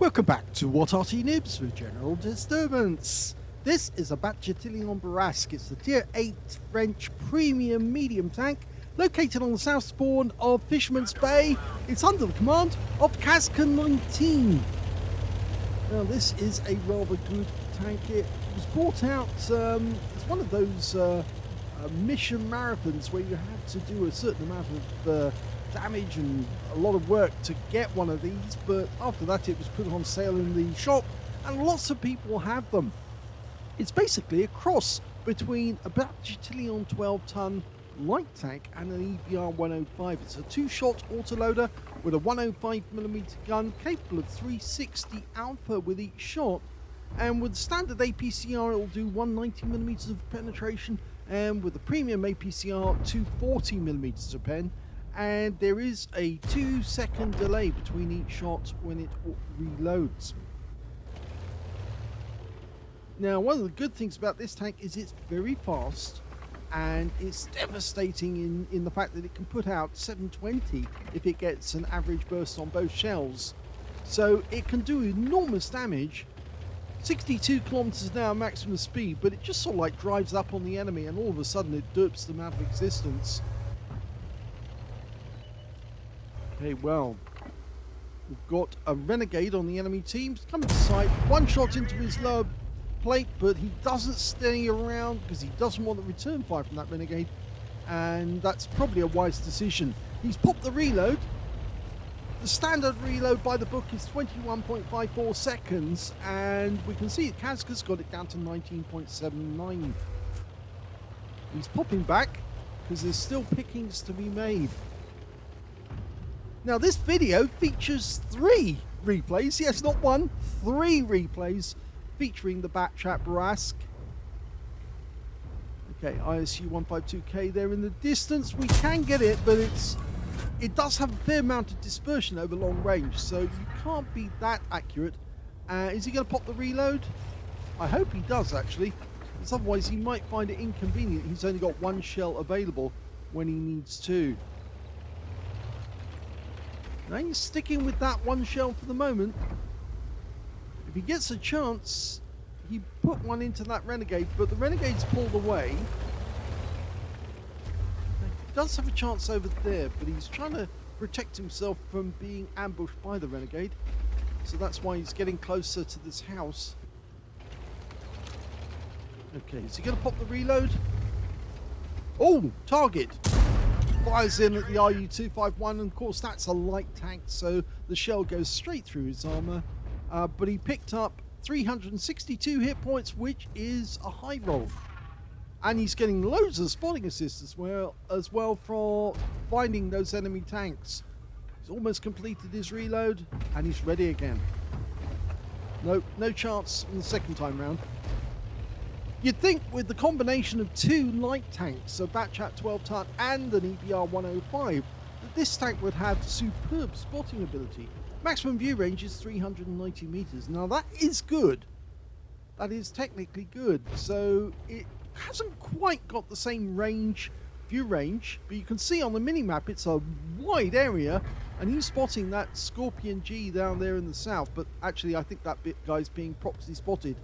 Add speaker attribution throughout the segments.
Speaker 1: Welcome back to What Arty Noobs with General Disturbance. This is about Châtillon Bourrasque. It's the Tier 8 French premium medium tank located on the south spawn of Fisherman's Bay. It's under the command of Kazka19. Now this is a rather good tank. It was brought out as one of those mission marathons where you had to do a certain amount of damage and a lot of work to get one of these, but after that it was put on sale in the shop and lots of people have them. It's basically a cross between a Châtillon 12-ton light tank and an EBR-105. It's a two-shot autoloader with a 105mm gun capable of 360 alpha with each shot, and with standard APCR it will do 190mm of penetration, and with the premium APCR 240mm of pen. And there is a 2-second delay between each shot when it reloads. Now, one of the good things about this tank is it's very fast, and it's devastating in the fact that it can put out 720 if it gets an average burst on both shells. So it can do enormous damage, 62 kilometers an hour maximum speed, but it just sort of like drives up on the enemy and all of a sudden it derps them out of existence. Okay, well, we've got a Renegade on the enemy team. He's coming to sight, one shot into his lower plate, but he doesn't stay around because he doesn't want the return fire from that Renegade, and that's probably a wise decision. He's popped the reload. The standard reload by the book is 21.54 seconds, and we can see Kazka's got it down to 19.79. He's popping back because there's still pickings to be made. Now this video features 3 replays, yes, not 1, 3 replays featuring the Châtillon Bourrasque. Okay, ISU 152K there in the distance. We can get it, but it does have a fair amount of dispersion over long range, so you can't be that accurate. Is he going to pop the reload? I hope he does, actually, because otherwise he might find it inconvenient. He's only got 1 shell available when he needs 2. Now he's sticking with that 1 shell for the moment. If he gets a chance, he put one into that Renegade, but the Renegade's pulled away. He does have a chance over there, but he's trying to protect himself from being ambushed by the Renegade. So that's why he's getting closer to this house. Okay, is he going to pop the reload? Oh, target! Fires in at the RU-251, and of course that's a light tank, so the shell goes straight through his armor. But he picked up 362 hit points, which is a high roll. And he's getting loads of spotting assists as well for finding those enemy tanks. He's almost completed his reload, and he's ready again. Nope, no chance on the second time round. You'd think with the combination of 2 light tanks, a Batchat 12-ton and an EBR-105, that this tank would have superb spotting ability. Maximum view range is 390 meters. Now that is good. That is technically good. So it hasn't quite got the same view range, but you can see on the mini-map it's a wide area, and he's spotting that Scorpion G down there in the south, but actually I think that guy's being proxy spotted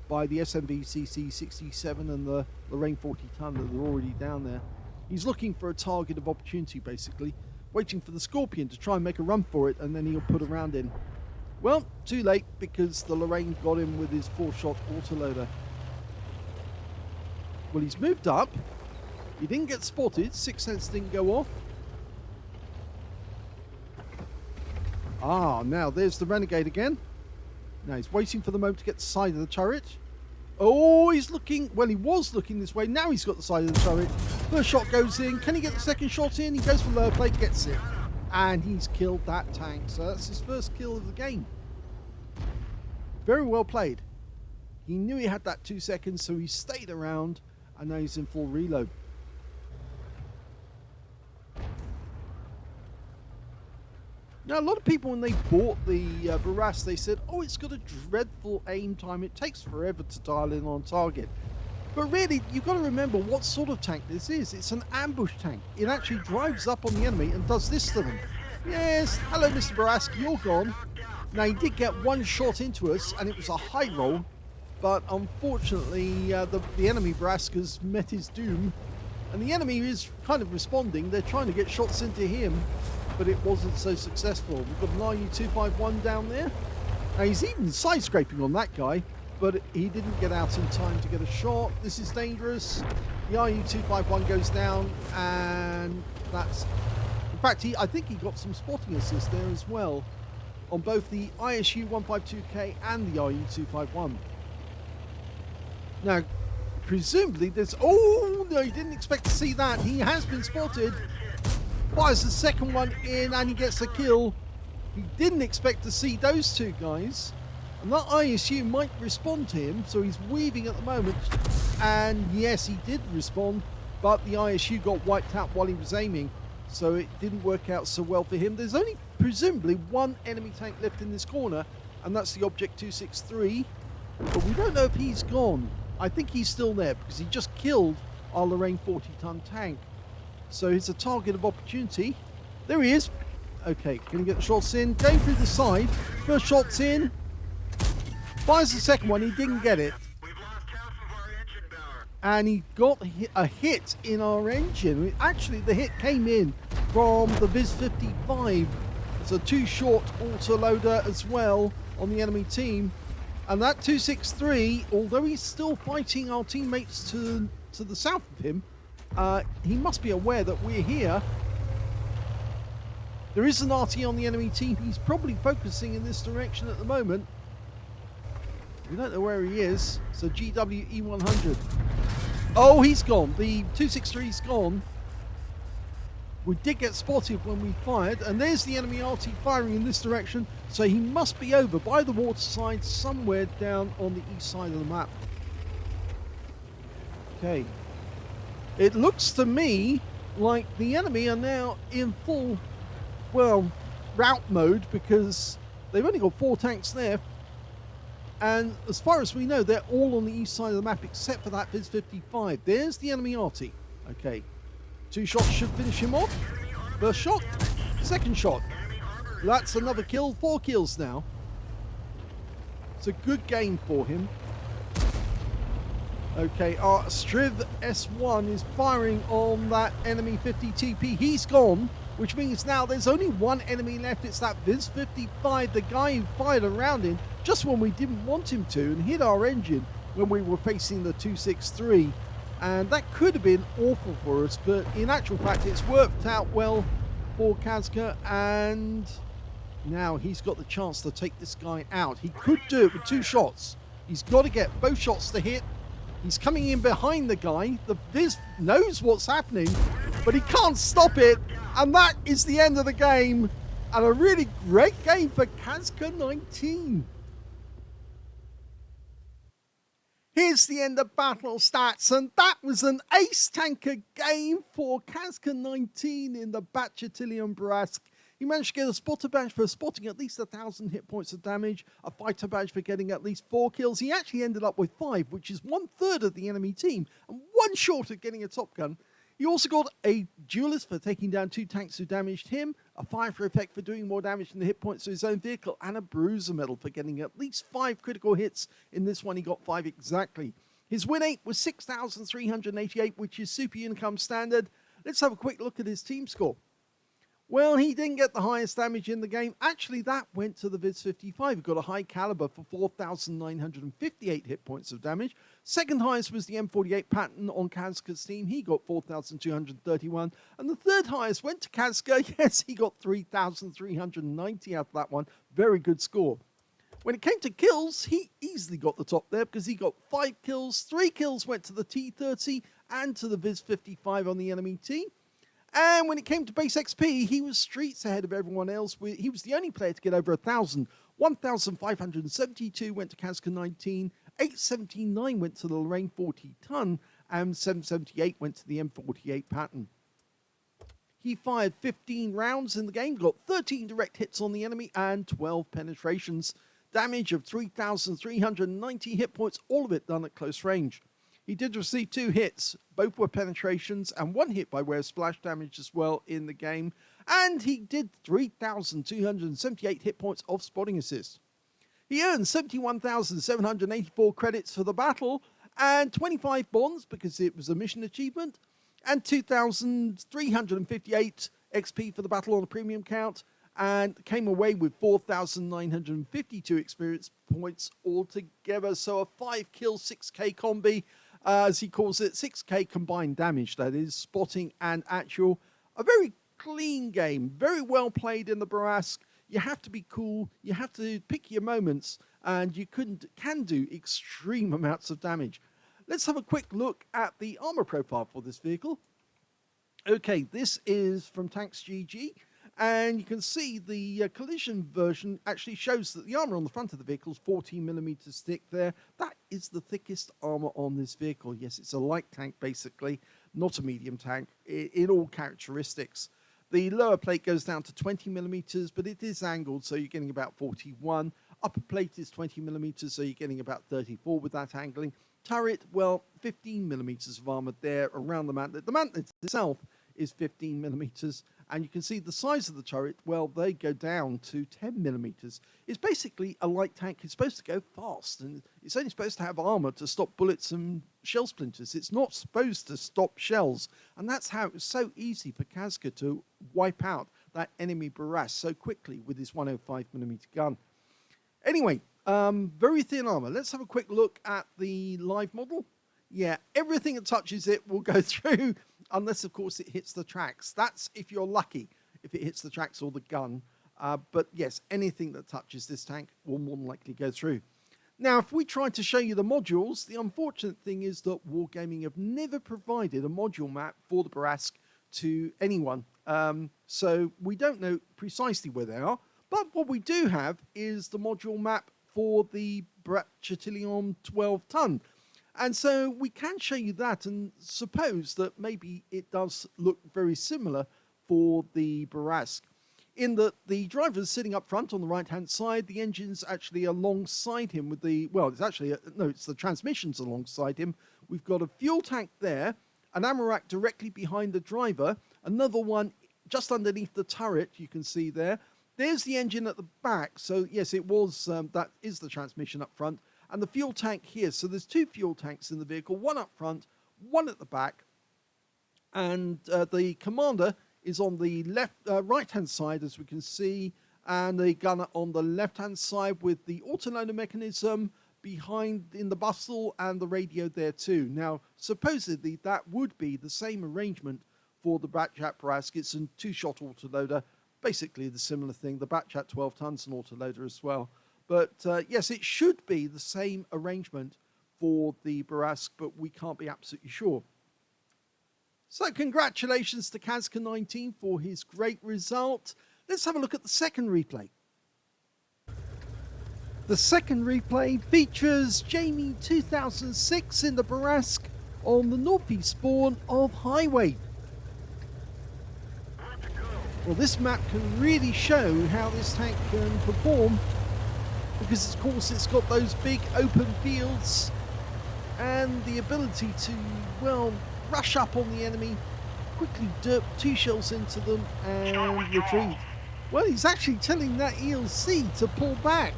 Speaker 1: by the SMV-CC67 and the Lorraine 40-ton that are already down there. He's looking for a target of opportunity, basically, waiting for the Scorpion to try and make a run for it, and then he'll put a round in. Well, too late, because the Lorraine got him with his 4-shot autoloader. Well, he's moved up. He didn't get spotted. Sixth Sense didn't go off. Ah, now there's the Renegade again. Now he's waiting for the moment to get the side of the turret. Oh, he's looking, well, he was looking this way. Now he's got the side of the turret. First shot goes in. Can he get the second shot in? He goes for lower plate, gets it. And he's killed that tank. So that's his first kill of the game. Very well played. He knew he had that 2 seconds, so he stayed around. And now he's in full reload. Now, a lot of people, when they bought the Bourrasque, they said, oh, it's got a dreadful aim time. It takes forever to dial in on target. But really, you've got to remember what sort of tank this is. It's an ambush tank. It actually drives up on the enemy and does this to them. Yes, hello, Mr. Bourrasque, you're gone. Now, he did get one shot into us, and it was a high roll, but unfortunately, the enemy Bourrasque has met his doom, and the enemy is kind of responding. They're trying to get shots into him, but it wasn't so successful. We've got an RU-251 down there. Now, he's even side-scraping on that guy, but he didn't get out in time to get a shot. This is dangerous. The RU-251 goes down, and that's... In fact, I think he got some spotting assist there as well on both the ISU-152K and the RU-251. Now, presumably there's... Oh, no, he didn't expect to see that. He has been spotted. Fires the second one in, and he gets the kill. He didn't expect to see those two guys. And that ISU might respond to him, so he's weaving at the moment. And yes, he did respond, but the ISU got wiped out while he was aiming, so it didn't work out so well for him. There's only presumably one enemy tank left in this corner, and that's the Object 263. But we don't know if he's gone. I think he's still there because he just killed our Lorraine 40-ton tank. So he's a target of opportunity. There he is. Okay, gonna get the shots in. Going through the side. First shot's in. Fires the second one, he didn't get it.
Speaker 2: We've lost half of our engine power.
Speaker 1: And he got a hit in our engine. Actually, the hit came in from the Viz-55. It's a two-shot autoloader as well on the enemy team. And that 263, although he's still fighting our teammates to the south of him, he must be aware that we're here. There is an Arty on the enemy team. He's probably focusing in this direction at the moment. We don't know where he is. So GWE100. Oh, he's gone. The 263's gone. We did get spotted when we fired. And there's the enemy Arty firing in this direction. So he must be over by the waterside somewhere down on the east side of the map. Okay. It looks to me like the enemy are now in full, well, rout mode, because they've only got 4 tanks there. And as far as we know, they're all on the east side of the map except for that Viz-55. There's the enemy Arty. Okay. 2 shots should finish him off. First shot. Second shot. That's another kill. 4 kills now. It's a good game for him. Okay, our Striv S1 is firing on that enemy 50 TP. He's gone, which means now there's only one enemy left. It's that Viz-55, the guy who fired around him just when we didn't want him to and hit our engine when we were facing the 263. And that could have been awful for us, but in actual fact, it's worked out well for Kazka, and now he's got the chance to take this guy out. He could do it with 2 shots. He's got to get both shots to hit. He's coming in behind the guy. The Viz knows what's happening, but he can't stop it. And that is the end of the game. And a really great game for Kazka19. Here's the end of battle stats. And that was an ace tanker game for Kazka19 in the Châtillon Bourrasque. He managed to get a spotter badge for spotting at least 1,000 hit points of damage, a fighter badge for getting at least 4 kills. He actually ended up with 5, which is 1/3 of the enemy team, and 1 short of getting a top gun. He also got a duelist for taking down 2 tanks who damaged him, a fire for effect for doing more damage than the hit points to his own vehicle, and a bruiser medal for getting at least 5 critical hits. In this one, he got 5 exactly. His win rate was 6,388, which is super Unicum standard. Let's have a quick look at his team score. Well, he didn't get the highest damage in the game. Actually, that went to the Viz-55. He got a high caliber for 4,958 hit points of damage. Second highest was the M48 Patton on Kazka's team. He got 4,231. And the third highest went to Kazka. Yes, he got 3,390 out of that one. Very good score. When it came to kills, he easily got the top there because he got 5 kills. 3 kills went to the T30 and to the Viz-55 on the enemy team. And when it came to base XP, he was streets ahead of everyone else. He was the only player to get over 1,000. 1,572 went to Kazka19, 879 went to the Lorraine 40-ton, and 778 went to the M48 Patton. He fired 15 rounds in the game, got 13 direct hits on the enemy, and 12 penetrations. Damage of 3,390 hit points, all of it done at close range. He did receive 2 hits. Both were penetrations and 1 hit by way of splash damage as well in the game. And he did 3,278 hit points of spotting assist. He earned 71,784 credits for the battle and 25 bonds because it was a mission achievement, and 2,358 XP for the battle on a premium count, and came away with 4,952 experience points altogether. So a 5-kill 6k combi, as he calls it, 6k combined damage, that is, spotting and actual. A very clean game, very well played in the Bourrasque. You have to be cool, you have to pick your moments, and you can do extreme amounts of damage. Let's have a quick look at the armor profile for this vehicle. Okay, this is from Tanks GG, and you can see the collision version actually shows that the armor on the front of the vehicle is 14mm thick there. That is the thickest armor on this vehicle. Yes, it's a light tank basically, not a medium tank in all characteristics. The lower plate goes down to 20mm, but it is angled, so you're getting about 41. Upper plate is 20mm, so you're getting about 34 with that angling. Turret, well, 15mm of armor there around the mantlet. The mantlet itself is 15mm, and you can see the size of the turret, well, they go down to 10mm. It's basically a light tank. It's supposed to go fast, and it's only supposed to have armor to stop bullets and shell splinters. It's not supposed to stop shells, and that's how it was so easy for Kazka to wipe out that enemy Bourrasque so quickly with his 105mm gun. Anyway, very thin armor. Let's have a quick look at the live model. Yeah, everything that touches it will go through, unless, of course, it hits the tracks. That's if you're lucky, if it hits the tracks or the gun. But yes, anything that touches this tank will more than likely go through. Now, if we try to show you the modules, the unfortunate thing is that Wargaming have never provided a module map for the Bourrasque to anyone. So we don't know precisely where they are. But what we do have is the module map for the Châtillon 12-ton. And so we can show you that and suppose that maybe it does look very similar for the Bourrasque, in that the driver's sitting up front on the right-hand side, the engine's actually alongside him with the, well, it's actually, no, it's the transmissions alongside him. We've got a fuel tank there, an ammo rack directly behind the driver, another one just underneath the turret, you can see there. There's the engine at the back, so yes, it was, that is the transmission up front, and the fuel tank here. So there's 2 fuel tanks in the vehicle, one up front, one at the back, and the commander is on the left, right-hand side, as we can see, and the gunner on the left-hand side with the autoloader mechanism behind in the bustle and the radio there too. Now, supposedly that would be the same arrangement for the Batchat Bourrasque. It's a 2-shot autoloader, basically the similar thing. The Batchat 12 tons an autoloader as well. But yes, it should be the same arrangement for the Bourrasque, but we can't be absolutely sure. So congratulations to Kazka19 for his great result. Let's have a look at the second replay. The second replay features Jamie2006 in the Bourrasque on the northeast spawn of Highway. Well, this map can really show how this tank can perform, because of course it's got those big open fields and the ability to, well, rush up on the enemy, quickly derp 2 shells into them and retreat. Well, he's actually telling that ELC to pull back.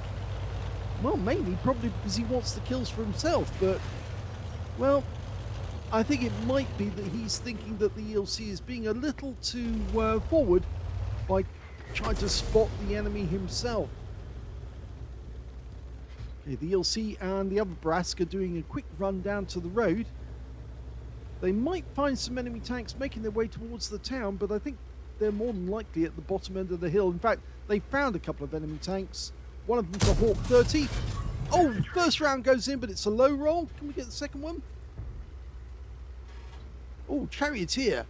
Speaker 1: Well, mainly probably because he wants the kills for himself, but, well, I think it might be that he's thinking that the ELC is being a little too forward by trying to spot the enemy himself. Okay, the ELC and the other Bourrasque are doing a quick run down to the road. They might find some enemy tanks making their way towards the town, but I think they're more than likely at the bottom end of the hill. In fact, they found a couple of enemy tanks. One of them's a Hawk 30. Oh, first round goes in, but it's a low roll. Can we get the second one? Oh, Charioteer.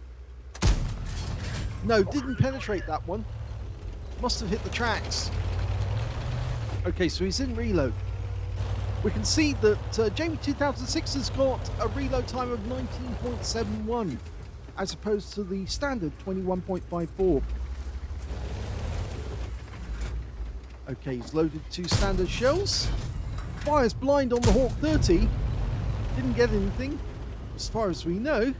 Speaker 1: No, didn't penetrate that one. Must have hit the tracks. Okay, so he's in reload. We can see that Jamie2006 has got a reload time of 19.71 as opposed to the standard 21.54. Okay, he's loaded 2 standard shells. Fires blind on the Hawk 30. Didn't get anything, as far as we know.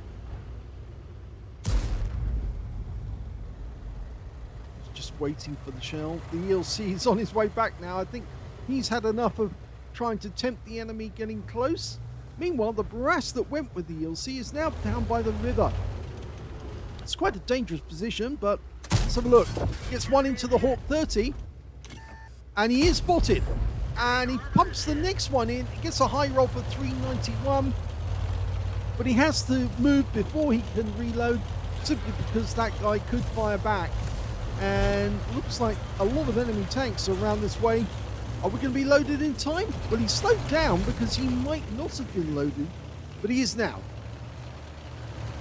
Speaker 1: Just waiting for the shell. The ELC is on his way back now. I think he's had enough of trying to tempt the enemy getting close. Meanwhile, the Bourrasque that went with the ELC is now down by the river. It's quite a dangerous position, but let's have a look. Gets one into the Hawk 30, and he is spotted. And he pumps the next one in. He gets a high roll for 391, but he has to move before he can reload, simply because that guy could fire back. And looks like a lot of enemy tanks are around this way. Are we going to be loaded in time? Well, he slowed down because he might not have been loaded, but he is now.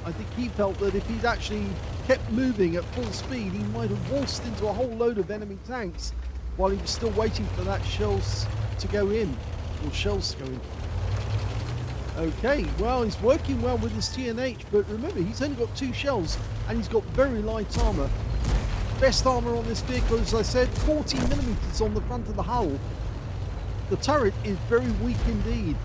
Speaker 1: I think he felt that if he'd actually kept moving at full speed, he might have waltzed into a whole load of enemy tanks while he was still waiting for that shells to go in, or shells to go in. Okay, well, he's working well with his TNH, but remember, he's only got 2 shells, and he's got very light armor. Best armor on this vehicle, as I said, 40mm on the front of the hull. The turret is very weak indeed.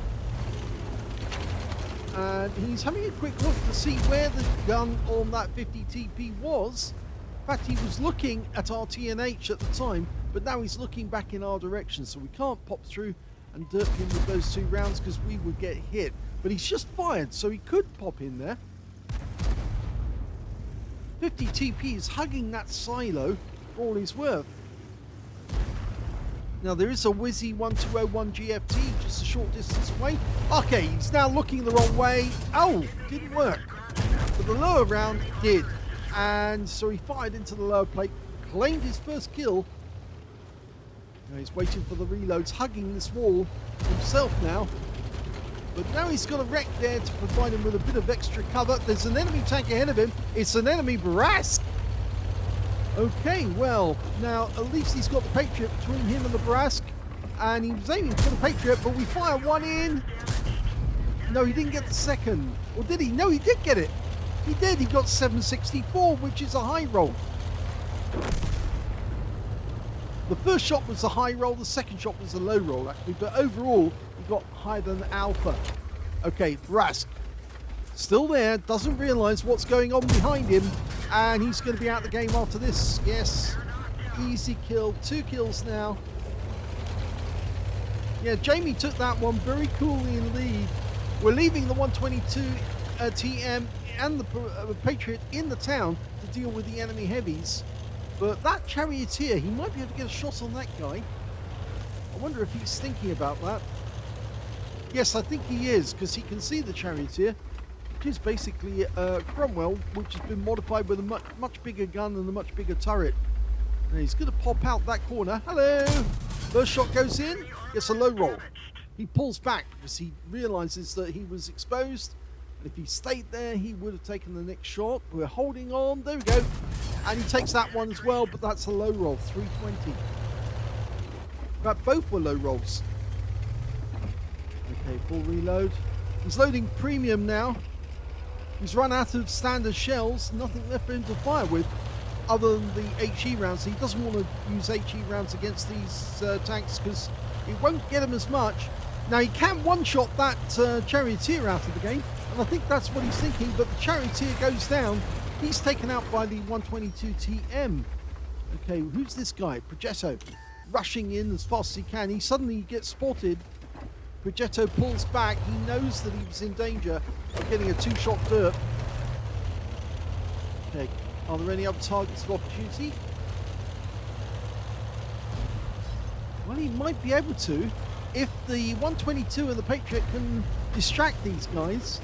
Speaker 1: And he's having a quick look to see where the gun on that 50 TP was. In fact, he was looking at our TNH at the time, but now he's looking back in our direction, so we can't pop through and derp him with those 2 rounds because we would get hit. But he's just fired, so he could pop in there. 50 TP is hugging that silo for all he's worth. Now there is a Wizzy 1201 GFT just a short distance away. Okay, he's now looking the wrong way. Oh, didn't work. But the lower round did. And so he fired into the lower plate, claimed his first kill. Now he's waiting for the reloads, hugging this wall himself now. But now he's got a wreck there to provide him with a bit of extra cover. There's an enemy tank ahead of him. It's an enemy Bourrasque. Okay, well, now at least he's got the Patriot between him and the Bourrasque. And he was aiming for the Patriot, but we fire one in. No, he didn't get the second. Or did he? No, he did get it. He did. He got 764, which is a high roll. The first shot was a high roll. The second shot was a low roll, actually. But overall, he got higher than Alpha. Okay, Bourrasque. Still there. Doesn't realise what's going on behind him. And he's going to be out of the game after this. Yes. Easy kill. 2 kills now. Yeah, Jamie took that one very coolly in lead. We're leaving the 122 TM and the Patriot in the town to deal with the enemy heavies. But that Charioteer, he might be able to get a shot on that guy. I wonder if he's thinking about that. Yes, I think he is, because he can see the Charioteer, which is basically Cromwell, which has been modified with a much bigger gun and a much bigger turret. And he's going to pop out that corner. Hello! First shot goes in, gets a low roll. He pulls back because he realizes that he was exposed. And if he stayed there, he would have taken the next shot. We're holding on. There we go. And he takes that one as well, but that's a low roll, 320. In fact, both were low rolls. Okay, full reload. He's loading premium now. He's run out of standard shells. Nothing left for him to fire with other than the HE rounds. He doesn't want to use HE rounds against these tanks because it won't get him as much. Now, he can one-shot that Charioteer out of the game, and I think that's what he's thinking, but the Charioteer goes down. He's taken out by the 122 TM. Okay, who's this guy? Progetto. Rushing in as fast as he can. He suddenly gets spotted. Progetto pulls back. He knows that he was in danger of getting a 2-shot derp. Okay, are there any other targets of opportunity? Well, he might be able to if the 122 and the Patriot can distract these guys.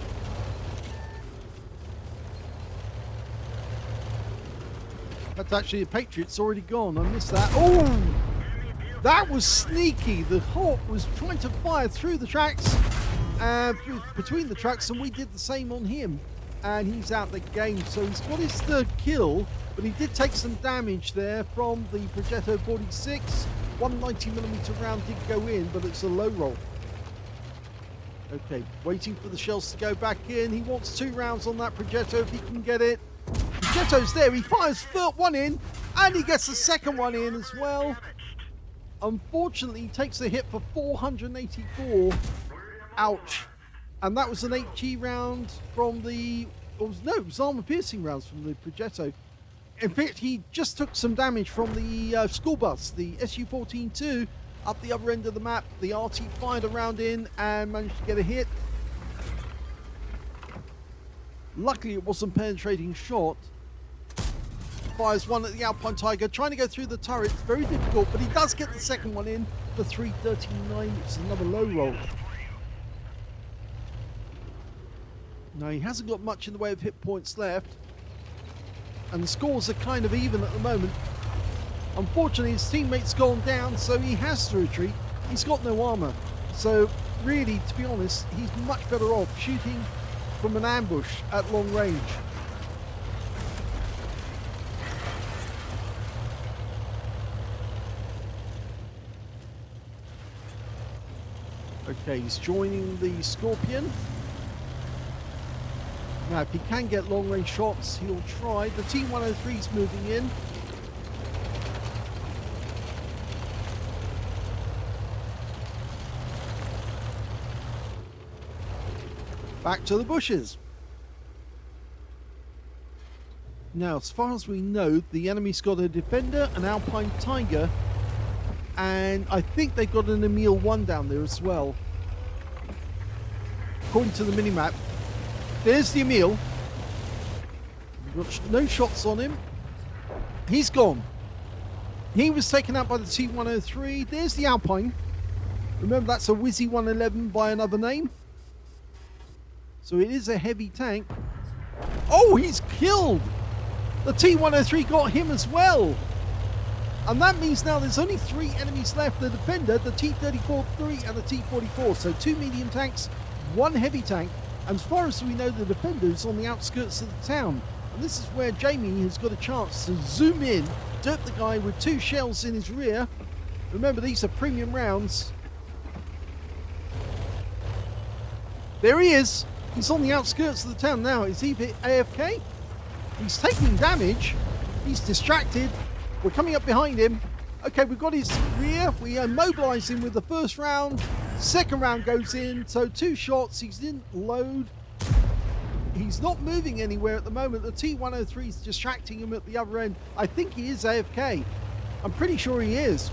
Speaker 1: That's actually, the Patriot's already gone. I missed that. Oh! That was sneaky. The Hawk was trying to fire through the tracks, between the tracks, and we did the same on him. And he's out the game. So he's got his 3rd kill, but he did take some damage there from the Progetto 46. 190mm round did go in, but it's a low roll. Okay, waiting for the shells to go back in. He wants 2 rounds on that Progetto if he can get it. Progetto's there. He fires one in, and he gets the second one in as well. Unfortunately, he takes a hit for 484. Ouch. And that was an HE round from the... it was armor-piercing rounds from the Progetto. In fact, he just took some damage from the school bus, the SU-14-2, up the other end of the map. The Arty fired a round in and managed to get a hit. Luckily, it wasn't a penetrating shot. Fires one at the Alpine Tiger, trying to go through the turret. It's very difficult, but he does get the second one in for 339, which is another low roll. Now, he hasn't got much in the way of hit points left. And the scores are kind of even at the moment. Unfortunately, his teammate's gone down, so he has to retreat. He's got no armor. So, really, to be honest, he's much better off shooting from an ambush at long range. Okay, he's joining the Scorpion. Now, if he can get long-range shots, he'll try. The T-103 is moving in. Back to the bushes. Now, as far as we know, the enemy's got a Defender, an Alpine Tiger, and I think they've got an Emil 1 down there as well. According to the minimap. There's the Emil. We've got no shots on him. He's gone. He was taken out by the T-103. There's the Alpine. Remember, that's a Wizzy 111 by another name. So it is a heavy tank. Oh, he's killed! The T-103 got him as well. And that means now there's only 3 enemies left. The Defender, the T-34-3 and the T-44. So 2 medium tanks, 1 heavy tank. And as far as we know, the Defender is on the outskirts of the town. And this is where Jamie has got a chance to zoom in, dirt the guy with 2 shells in his rear. Remember, these are premium rounds. There he is. He's on the outskirts of the town now. Is he AFK? He's taking damage. He's distracted. We're coming up behind him. Okay, we've got his rear. We immobilize him with the first round. Second round goes in. So 2 shots. He didn't load. He's not moving anywhere at the moment. The T-103 is distracting him at the other end. I think he is AFK. I'm pretty sure he is.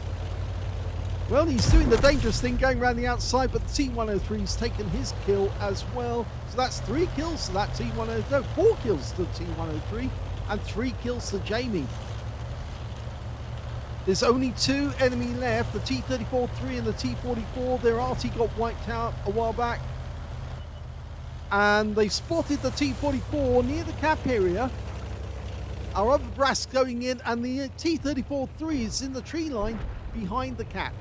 Speaker 1: Well, he's doing the dangerous thing, going around the outside, but the T-103's taken his kill as well. So that's 3 kills to that T-103. No, 4 kills to the T-103 and 3 kills to Jamie. There's only 2 enemy left, the T-34-3 and the T-44. Their Arty got wiped out a while back. And they spotted the T-44 near the cap area. Our other brass going in, and the T-34-3 is in the tree line behind the cap.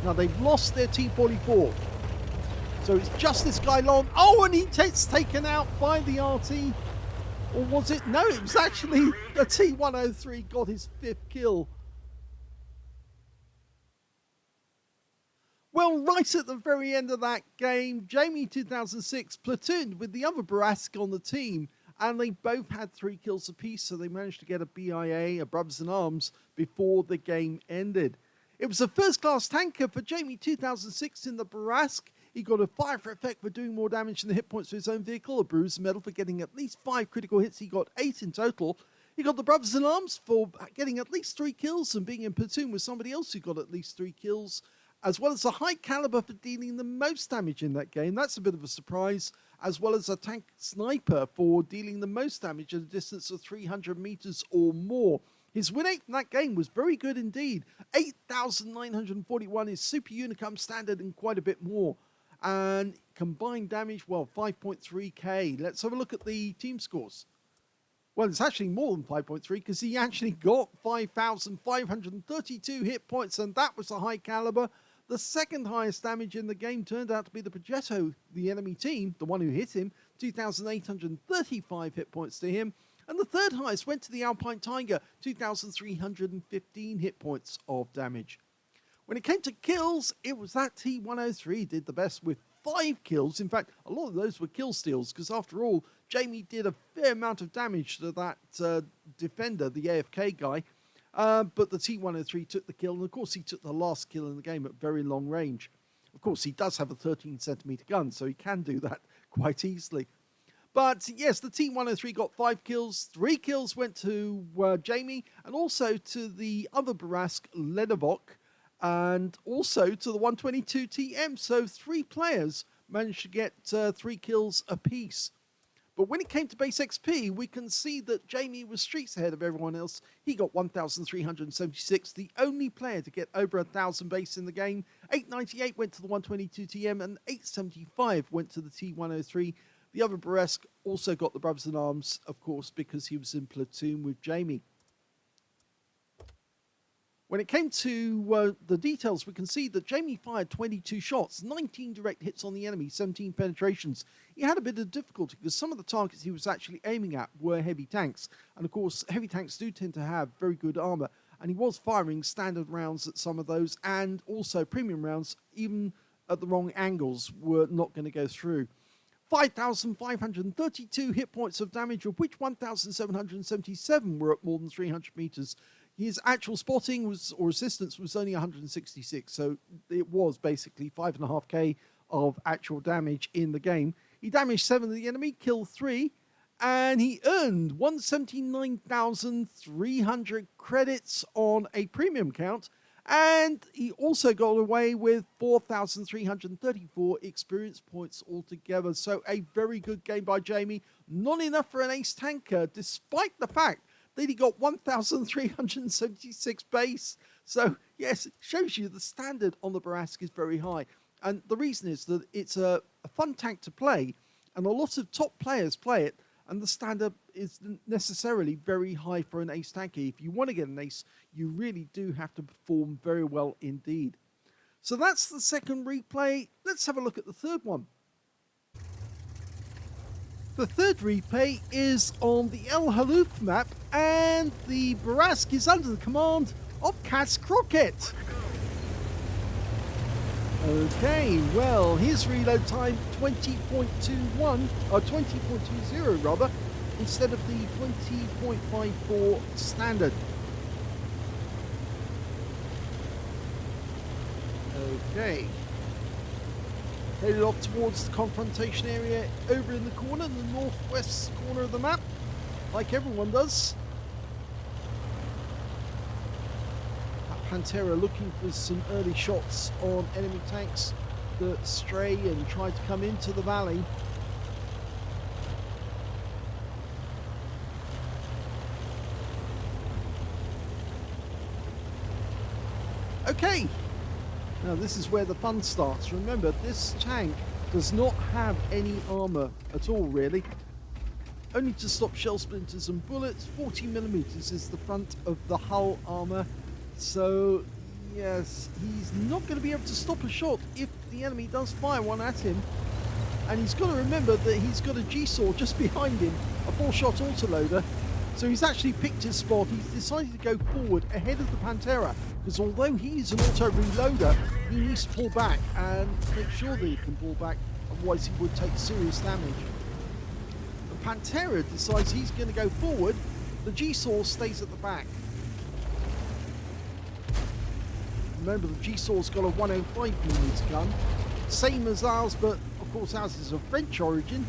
Speaker 1: Now they've lost their T-44. So it's just this guy long. Oh, and he gets taken out by the Arty. Or was it? No, it was actually the T-103 got his 5th kill. Well, right at the very end of that game, Jamie2006 platooned with the other Bourrasque on the team, and they both had 3 kills apiece, so they managed to get a BIA, a Brothers in Arms, before the game ended. It was a first-class tanker for Jamie2006 in the Bourrasque. He got a fire for effect for doing more damage than the hit points to his own vehicle, a bruise medal for getting at least 5 critical hits. He got 8 in total. He got the Brothers in Arms for getting at least 3 kills and being in platoon with somebody else who got at least 3 kills, as well as a high caliber for dealing the most damage in that game. That's a bit of a surprise, as well as a tank sniper for dealing the most damage at a distance of 300 meters or more. His win rate in that game was very good indeed. 8,941 is Super Unicum standard and quite a bit more. And combined damage, well, 5.3k. Let's have a look at the team scores. Well, it's actually more than 5.3 because he actually got 5,532 hit points, and that was a high caliber. The second highest damage in the game turned out to be the Progetto, the enemy team, the one who hit him, 2,835 hit points to him. And the third highest went to the Alpine Tiger, 2,315 hit points of damage. When it came to kills, it was that T-103 did the best with 5 kills. In fact, a lot of those were kill steals because after all, Jamie did a fair amount of damage to that Defender, the AFK guy. But the T-103 took the kill, and of course he took the last kill in the game at very long range. Of course, he does have a 13cm gun, so he can do that quite easily. But yes, the T103 got 5 kills. 3 kills went to Jamie, and also to the other Bourrasque, Ledovok, and also to the 122 TM. So 3 players managed to get 3 kills apiece. But when it came to base XP, we can see that Jamie was streets ahead of everyone else. He got 1,376, the only player to get over 1,000 base in the game. 898 went to the 122 TM, and 875 went to the T103. The other Bourrasque also got the Brothers in Arms, of course, because he was in platoon with Jamie. When it came to the details, we can see that Jamie fired 22 shots, 19 direct hits on the enemy, 17 penetrations. He had a bit of difficulty because some of the targets he was actually aiming at were heavy tanks. And of course, heavy tanks do tend to have very good armor. And he was firing standard rounds at some of those, and also premium rounds, even at the wrong angles, were not going to go through. 5,532 hit points of damage, of which 1,777 were at more than 300 meters. His actual spotting or assistance was only 166, so it was basically 5.5k of actual damage in the game. He damaged 7 of the enemy, killed 3, and he earned 179,300 credits on a premium count, and he also got away with 4,334 experience points altogether. So a very good game by Jamie. Not enough for an ace tanker, despite the fact that he got 1,376 base. So yes, it shows you the standard on the Bourrasque is very high. And the reason is that it's a fun tank to play, and a lot of top players play it, and the standard isn't necessarily very high for an ace tanker. If you want to get an ace, you really do have to perform very well indeed. So that's the second replay. Let's have a look at the third one. The third replay is on the El Halluf map, and the Bourrasque is under the command of Kazka19. Okay, well, his reload time 20.21, or 20.20 rather, instead of the 20.54 standard. Okay. Headed off towards the confrontation area over in the corner, the northwest corner of the map, like everyone does. Pantera looking for some early shots on enemy tanks that stray and try to come into the valley. Okay, now this is where the fun starts. Remember, this tank does not have any armor at all, really. Only to stop shell splinters and bullets. 40mm is the front of the hull armor. So, yes, he's not going to be able to stop a shot if the enemy does fire one at him. And he's got to remember that he's got a G-Saw just behind him, a 4-shot autoloader. So he's actually picked his spot. He's decided to go forward ahead of the Pantera, because although he's an auto-reloader, he needs to pull back and make sure that he can pull back, otherwise he would take serious damage. The Pantera decides he's going to go forward. The G-Saw stays at the back. Remember, the G-Saw's got a 105mm gun, same as ours, but of course ours is of French origin.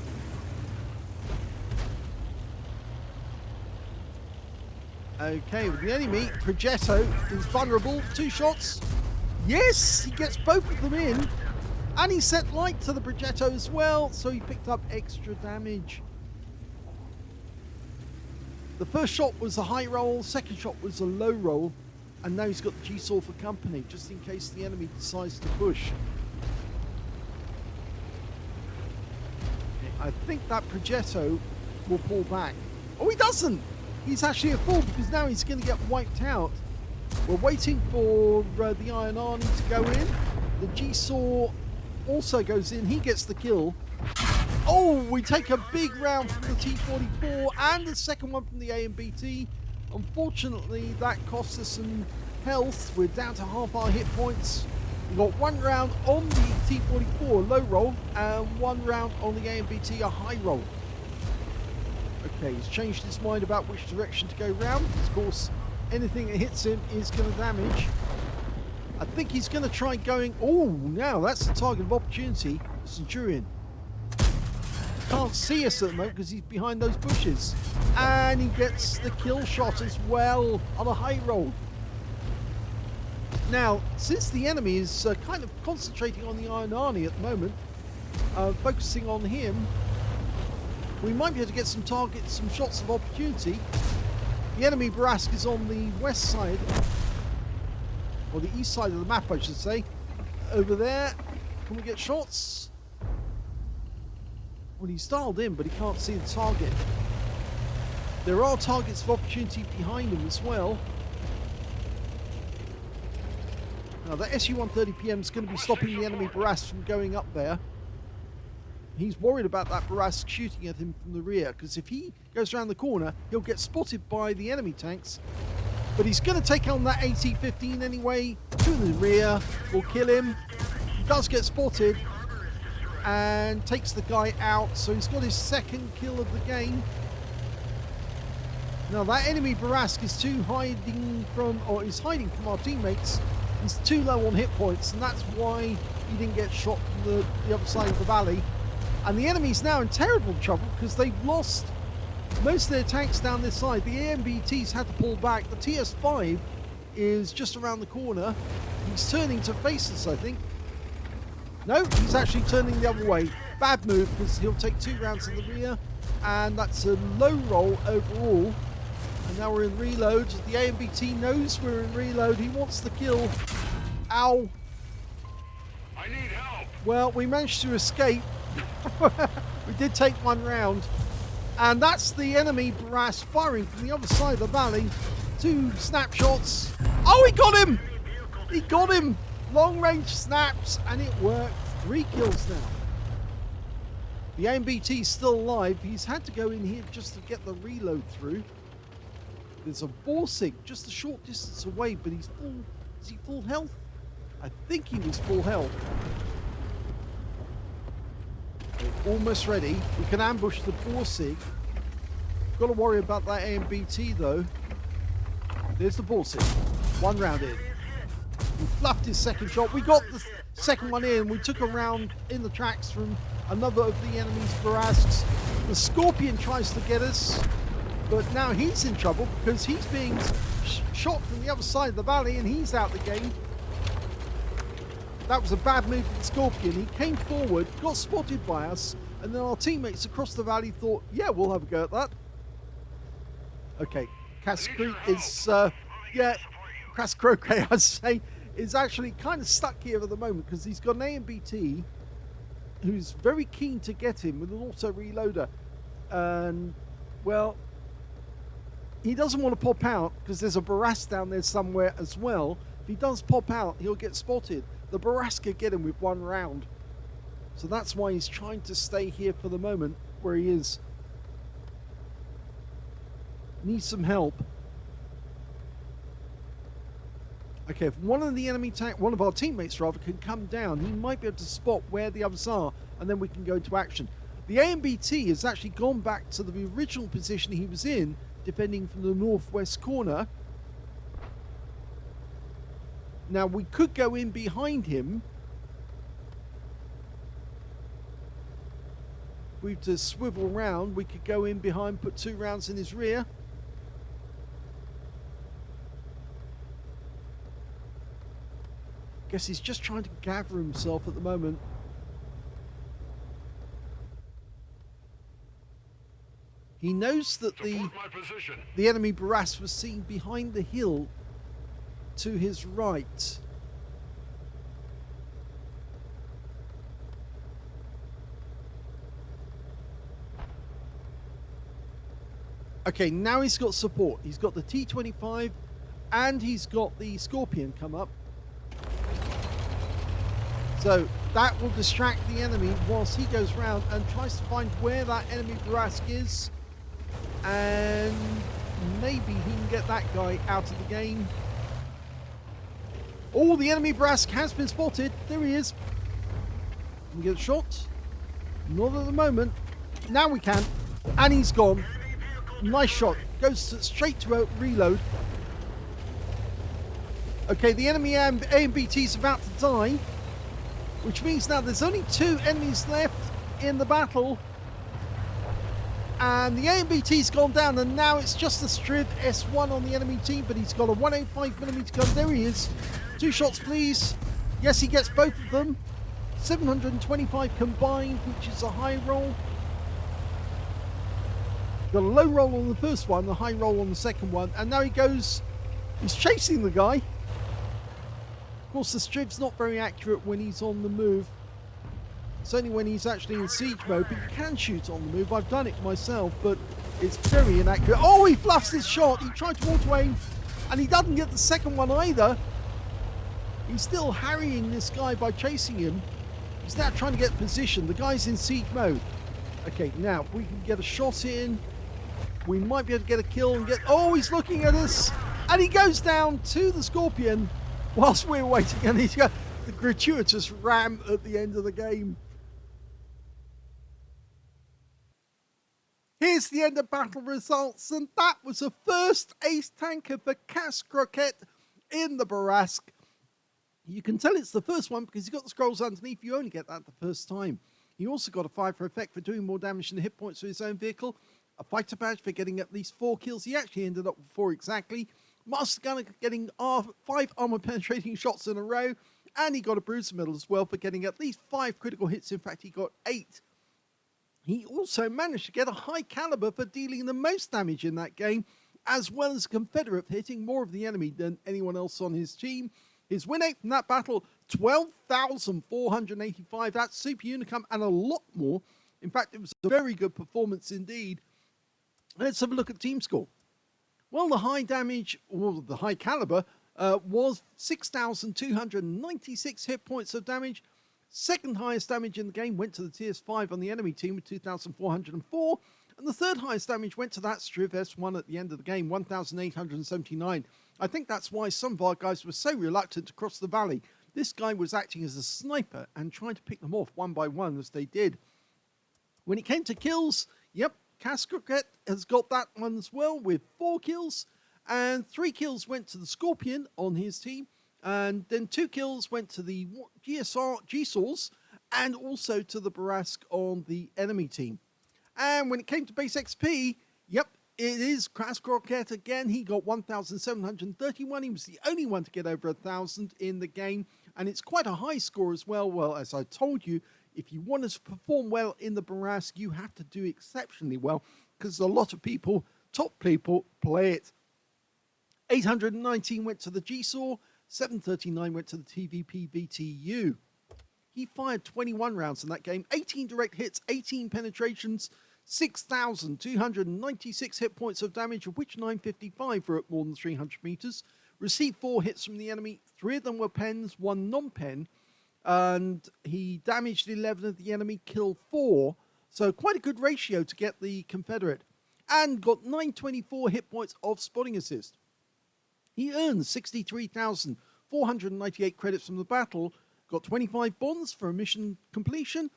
Speaker 1: Okay, with the enemy, Progetto is vulnerable. 2 shots. Yes, he gets both of them in, and he set light to the Progetto as well, so he picked up extra damage. The first shot was a high roll, second shot was a low roll. And now he's got the G-Saw for company, just in case the enemy decides to push. I think that Progetto will pull back. Oh, he doesn't! He's actually a fool, because now he's going to get wiped out. We're waiting for the Iron Army to go in. The G-Saw also goes in. He gets the kill. Oh, we take a big round from the T-44 and the second one from the AMBT. Unfortunately, that costs us some health. We're down to half our hit points. We've got 1 round on the T-44, low roll, and 1 round on the AMBT, a high roll. Okay, he's changed his mind about which direction to go round. Of course, anything that hits him is going to damage. I think he's going to try going... Oh, now that's the target of opportunity. Centurion. Can't see us at the moment because he's behind those bushes. And he gets the kill shot as well on a high roll. Now, since the enemy is kind of concentrating on the Iron Army at the moment, focusing on him, we might be able to get some targets, some shots of opportunity. The enemy Bourrasque is on the west side, or the east side of the map, I should say. Over there, can we get shots? Well, he's dialed in, but he can't see the target. There are targets of opportunity behind him as well. Now, that SU-130PM is going to be stopping the enemy Bourrasque from going up there. He's worried about that Bourrasque shooting at him from the rear, because if he goes around the corner, he'll get spotted by the enemy tanks. But he's going to take on that AT-15 anyway. Two in the rear will kill him. He does get spotted and takes the guy out, so he's got his second kill of the game. Now that enemy Bourrasque is hiding from our teammates. He's too low on hit points, and that's why he didn't get shot from the other side of the valley. And the enemy's now in terrible trouble because they've lost most of their tanks down this side. The AMBT's had to pull back. The TS5 is just around the corner. He's turning to face us, I think. No, he's actually turning the other way. Bad move, because he'll take 2 rounds in the rear, and that's a low roll overall. And now we're in reload. The AMBT knows we're in reload. He wants the kill. Ow.
Speaker 2: I need help.
Speaker 1: Well, we managed to escape. We did take 1 round. And that's the enemy Bourrasque firing from the other side of the valley. 2 snapshots. Oh, he got him! He got him! Long range snaps, and it worked. 3 kills now. The AMBT's still alive. He's had to go in here just to get the reload through. There's a Borsig just a short distance away, but he's full. Is he full health? I think he was full health. We're almost ready. We can ambush the Borsig. Got to worry about that AMBT though. There's the Borsig. 1 round in. We fluffed his second shot. We got the second one in. We took a round in the tracks from another of the enemy's Bourrasques. The Scorpion tries to get us, but now he's in trouble because he's being shot from the other side of the valley and he's out the game. That was a bad move from the Scorpion. He came forward, got spotted by us, and then our teammates across the valley thought, yeah, we'll have a go at that. Okay, Cascrete is, Cascroque, I'd say, is actually kind of stuck here at the moment because he's got an AMBT who's very keen to get him with an auto reloader. And, well, he doesn't want to pop out because there's a Bourrasque down there somewhere as well. If he does pop out, he'll get spotted. The Bourrasque could get him with 1 round. So that's why he's trying to stay here for the moment where he is. Needs some help. Okay, if one of our teammates rather, can come down, he might be able to spot where the others are, and then we can go into action. The AMBT has actually gone back to the original position he was in, defending from the northwest corner. Now, we could go in behind him. We have to swivel round. We could go in behind, put 2 rounds in his rear. Guess he's just trying to gather himself at the moment. He knows that the enemy Bourrasque was seen behind the hill to his right. Okay, now he's got support. He's got the T-25 and he's got the Scorpion come up. So that will distract the enemy whilst he goes round and tries to find where that enemy Bourrasque is. And maybe he can get that guy out of the game. Oh, the enemy Bourrasque has been spotted. There he is. Can we get a shot? Not at the moment. Now we can. And he's gone. Nice shot. Goes straight to a reload. Okay, the enemy AMBT is about to die, which means now there's only 2 enemies left in the battle. And the AMBT's gone down, and now it's just the Striv S1 on the enemy team, but he's got a 105mm gun. There he is. 2 shots, please. Yes, he gets both of them. 725 combined, which is a high roll. Got a low roll on the first one, a high roll on the second one, and now he goes, he's chasing the guy. Of course, the Striv's not very accurate when he's on the move. It's only when he's actually in siege mode, but you can shoot on the move. I've done it myself, but it's very inaccurate. Oh, he fluffs his shot. He tried to auto-aim, and he doesn't get the second one either. He's still harrying this guy by chasing him. He's now trying to get position. The guy's in siege mode. Okay, now, if we can get a shot in, we might be able to get a kill and get... Oh, he's looking at us, and he goes down to the Scorpion whilst we're waiting, and he's got the gratuitous ram at the end of the game. Here's the end of battle results, and that was the first ace tanker for Kazka19 in the Bourrasque. You can tell it's the first one because he's got the scrolls underneath. You only get that the first time. He also got a 5 for effect for doing more damage than the hit points with his own vehicle. A fighter badge for getting at least 4 kills. He actually ended up with 4 exactly. Master Gunner getting 5 armor penetrating shots in a row. And he got a bruiser medal as well for getting at least 5 critical hits. In fact, he got 8. He also managed to get a high caliber for dealing the most damage in that game, as well as a Confederate for hitting more of the enemy than anyone else on his team. His win rate from that battle, 12,485. That's super unicum and a lot more. In fact, it was a very good performance indeed. Let's have a look at team score. Well, the high damage, or the high caliber, was 6,296 hit points of damage. Second highest damage in the game went to the TS5 on the enemy team with 2,404. And the third highest damage went to that Striv S1 at the end of the game, 1,879. I think that's why some of our guys were so reluctant to cross the valley. This guy was acting as a sniper and trying to pick them off one by one as they did. When it came to kills, yep, Kazka19 has got that one as well with 4 kills. And 3 kills went to the Scorpion on his team. And then 2 kills went to the GeForce and also to the Bourrasque on the enemy team. And when it came to base XP, yep, it is Kazka19 again. He got 1,731. He was the only one to get over 1,000 in the game. And it's quite a high score as well. Well, as I told you, if you want to perform well in the Bourrasque, you have to do exceptionally well because a lot of people, top people, play it. 819 went to the GSAW. 739 went to the TVP VTU. He fired 21 rounds in that game, 18 direct hits, 18 penetrations, 6,296 hit points of damage, of which 955 were at more than 300 meters. Received 4 hits from the enemy, 3 of them were pens, 1 non-pen, and he damaged 11 of the enemy, killed 4. So quite a good ratio to get the Confederate. And got 924 hit points of spotting assist. He earned 63,498 credits from the battle, got 25 bonds for a mission completion,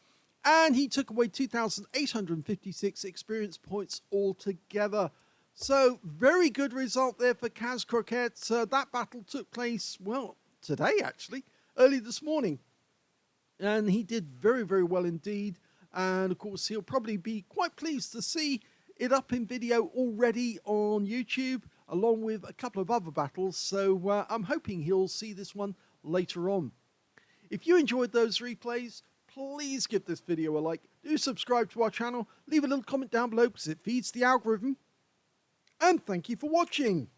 Speaker 1: and he took away 2,856 experience points altogether. So, very good result there for Kazka19. That battle took place, well, today actually, early this morning. And he did very, very well indeed. And of course, he'll probably be quite pleased to see it up in video already on YouTube, along with a couple of other battles. So I'm hoping he'll see this one later on. If you enjoyed those replays, please give this video a like. Do subscribe to our channel. Leave a little comment down below because it feeds the algorithm. And thank you for watching.